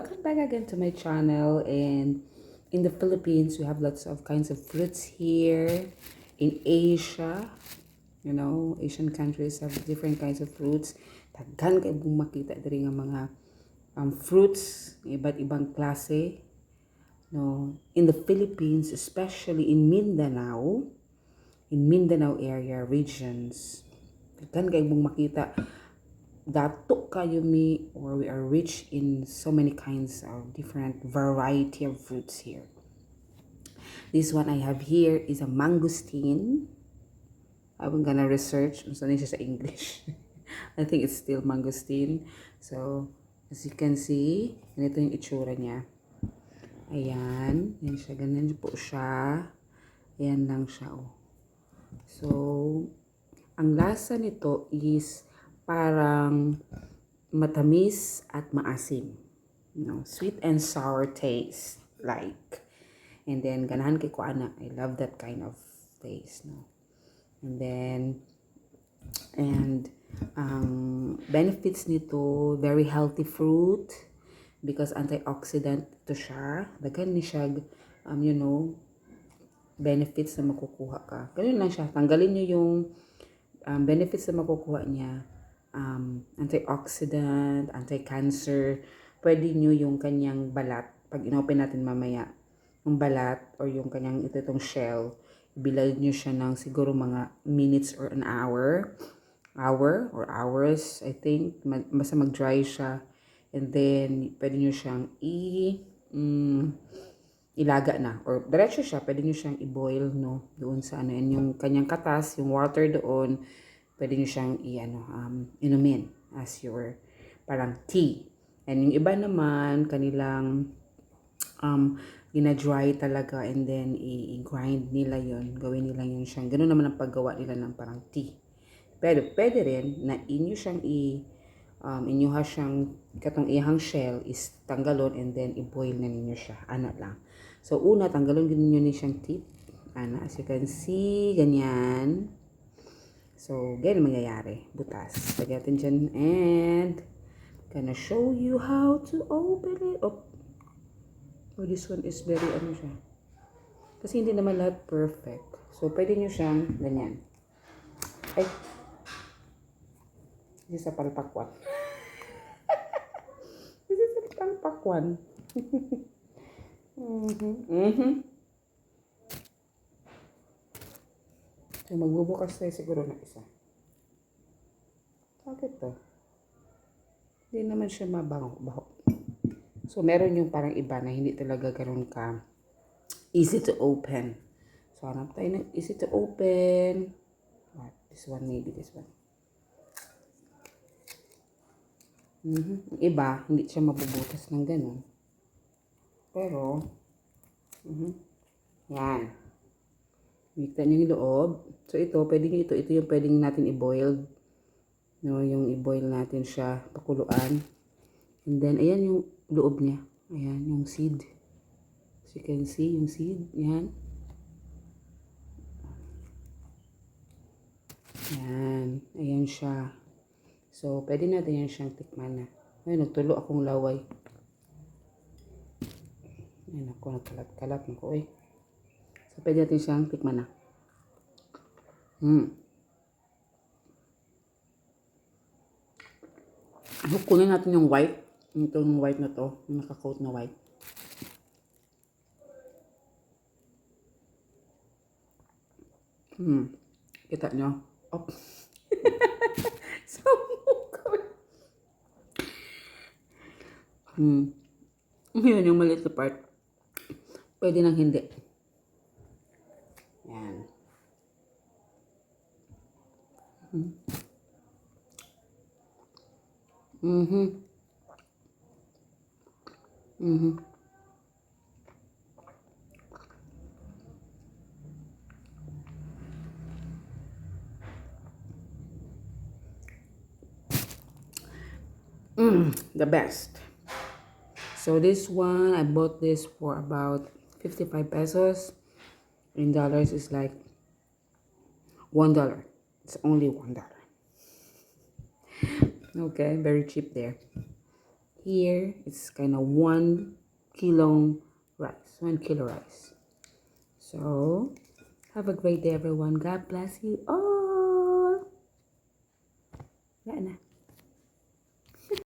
welcome back again to my channel. And in the Philippines, we have lots of kinds of fruits here. In Asia, Asian countries have different kinds of fruits. Daghan kay bung makita diri nga mga fruits, iba't ibang klase. No, in the Philippines, especially in Mindanao area regions, daghan kay bung makita dato kayo mi, or we are rich in so many kinds of different variety of fruits here. This one I have here is a mangosteen. I'm gonna research kung saan siya sa English. I think it's still mangosteen. So, as you can see, ganito yung itsura niya. Ayan, yan siya, ganyan po siya. Ayan lang siya, oh. So, ang lasa nito is parang matamis at maasim. Sweet and sour taste, like. And then, ganahan kay ko ana. I love that kind of taste, no? And benefits nito, very healthy fruit because antioxidant to siya. Daghan ni siya, benefits na makukuha ka. Ganun lang siya. Tanggalin nyo yung benefits na makukuha niya. Antioxidant, anti-cancer. Pwede nyo yung kanyang balat. Pag inopen natin mamaya, yung balat or yung kanyang itong shell, bilad nyo siya ng siguro mga minutes or an hour or hours, I think. Basta mag-dry siya. And then, pwede nyo siyang ilaga na. Or diretso siya, pwede nyo siyang i-boil, no? Doon sa ano. And yung kanyang katas, yung water doon, pwede nyo siyang inumin as your parang tea. And yung iba naman, kanilang gina-dry talaga and then i-grind nila yon, gawin nila yun siyang, ganoon naman ang paggawa nila ng parang tea. Pero pwede rin na inyo siyang inyuha siyang katong ihang shell is tanggalon and then i-boil na ninyo siya. Ana lang. So una, tanggalon ninyo ni siyang tip. Ana, as you can see, ganyan. So, ganyan mangyayari. Butas. Lagyan natin dyan and gonna show you how to open it. Oh, this one is very siya. Kasi hindi naman lahat perfect. So, pwede nyo siyang ganyan. Ay. This is a palpakwan. This is a palpakwan. So, magbubukas tayo siguro ng isa. Bakit to? Hindi naman siya mabaho. So, meron yung parang iba na hindi talaga ganun ka easy to open. So, hanap tayo ng easy to open. What? This one, maybe this one. Yung iba, hindi siya mabubutas ng ganun. Pero, yan. Mikta nyo yung loob. So, ito yung pwedeng natin i-boil. No, yung i-boil natin siya, pakuluan. And then, ayan yung loob niya. Ayan, yung seed. As you can see, yung seed. Ayan. Ayan. Ayan siya. So, pwede natin yan siyang tikman na. Ayan, nagtulo akong laway. Ayan ako, nagkalat-kalat na ko eh. So, pwede natin siyang tikman na. Kunin natin yung white. Itong white na to. Yung naka-coat na white. Kita nyo? Oh. Yun yung maliit na part. Pwede nang hindi. Yan. The best. So this one, I bought this for about 55 pesos. In dollars, it's like $1. It's only $1. Okay, very cheap there. Here it's kind of 1 kilo rice, 1 kilo rice. So have a great day, everyone. God bless you all.